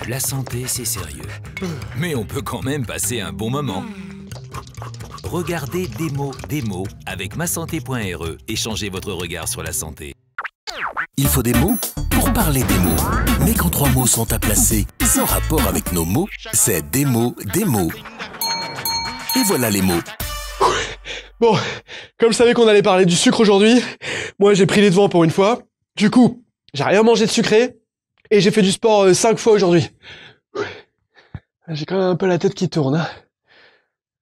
La santé, c'est sérieux. Mais on peut quand même passer un bon moment. Regardez Démo avec masanté.re et changez votre regard sur la santé. Il faut des mots pour parler des mots. Mais quand 3 mots sont à placer sans rapport avec nos mots, c'est des mots. Et voilà les mots. Bon, comme je savais qu'on allait parler du sucre aujourd'hui, moi j'ai pris les devants pour une fois. Du coup, j'ai rien mangé de sucré et j'ai fait du sport 5 fois aujourd'hui. J'ai quand même un peu la tête qui tourne.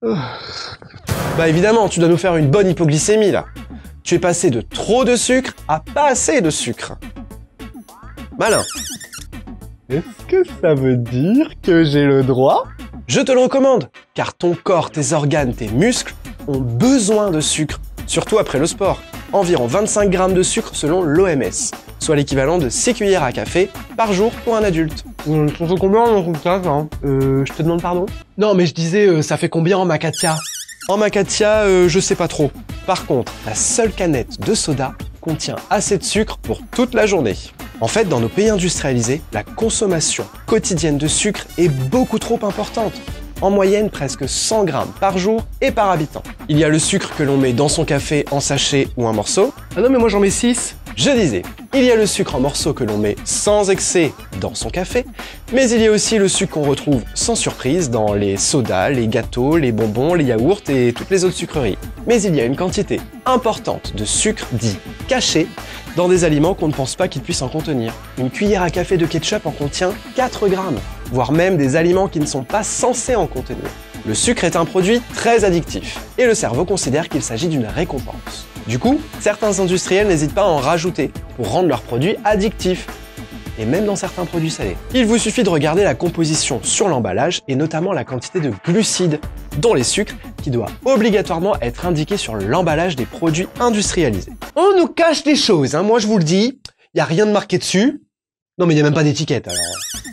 Bah évidemment, tu dois nous faire une bonne hypoglycémie là. Tu es passé de trop de sucre à pas assez de sucre. Malin. Est-ce que ça veut dire que j'ai le droit ? Je te le recommande, car ton corps, tes organes, tes muscles ont besoin de sucre, surtout après le sport. Environ 25 grammes de sucre selon l'OMS, soit l'équivalent de 6 cuillères à café par jour pour un adulte. Ça fait combien en macadamia ça Je te demande pardon ? Non mais je disais, ça fait combien en macadamia ? En macadamia, je sais pas trop. Par contre, la seule canette de soda contient assez de sucre pour toute la journée. En fait, dans nos pays industrialisés, la consommation quotidienne de sucre est beaucoup trop importante. En moyenne, presque 100 grammes par jour et par habitant. Il y a le sucre que l'on met dans son café en sachet ou un morceau. Ah non mais moi j'en mets 6. Je disais, il y a le sucre en morceaux que l'on met sans excès dans son café, mais il y a aussi le sucre qu'on retrouve sans surprise dans les sodas, les gâteaux, les bonbons, les yaourts et toutes les autres sucreries. Mais il y a une quantité importante de sucre dit caché dans des aliments qu'on ne pense pas qu'ils puissent en contenir. Une cuillère à café de ketchup en contient 4 grammes, voire même des aliments qui ne sont pas censés en contenir. Le sucre est un produit très addictif, et le cerveau considère qu'il s'agit d'une récompense. Du coup, certains industriels n'hésitent pas à en rajouter pour rendre leurs produits addictifs, et même dans certains produits salés. Il vous suffit de regarder la composition sur l'emballage, et notamment la quantité de glucides dans les sucres, qui doit obligatoirement être indiquée sur l'emballage des produits industrialisés. On nous cache des choses, hein, moi je vous le dis, il n'y a rien de marqué dessus. Non mais il n'y a même pas d'étiquette alors.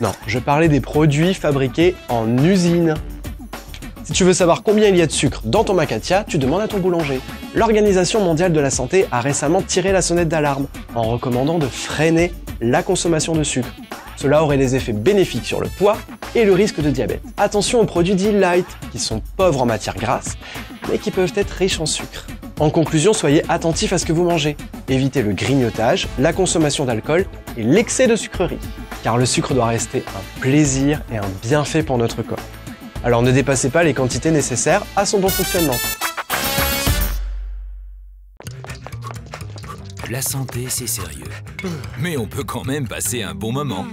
Non, je parlais des produits fabriqués en usine. Si tu veux savoir combien il y a de sucre dans ton macadamia, tu demandes à ton boulanger. L'Organisation mondiale de la santé a récemment tiré la sonnette d'alarme en recommandant de freiner la consommation de sucre. Cela aurait des effets bénéfiques sur le poids et le risque de diabète. Attention aux produits dits light, qui sont pauvres en matières grasses, mais qui peuvent être riches en sucre. En conclusion, soyez attentifs à ce que vous mangez. Évitez le grignotage, la consommation d'alcool et l'excès de sucreries. Car le sucre doit rester un plaisir et un bienfait pour notre corps. Alors ne dépassez pas les quantités nécessaires à son bon fonctionnement. La santé, c'est sérieux. Mais on peut quand même passer un bon moment.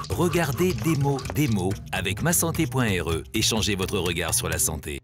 Regardez Démo avec masanté.re et changez votre regard sur la santé.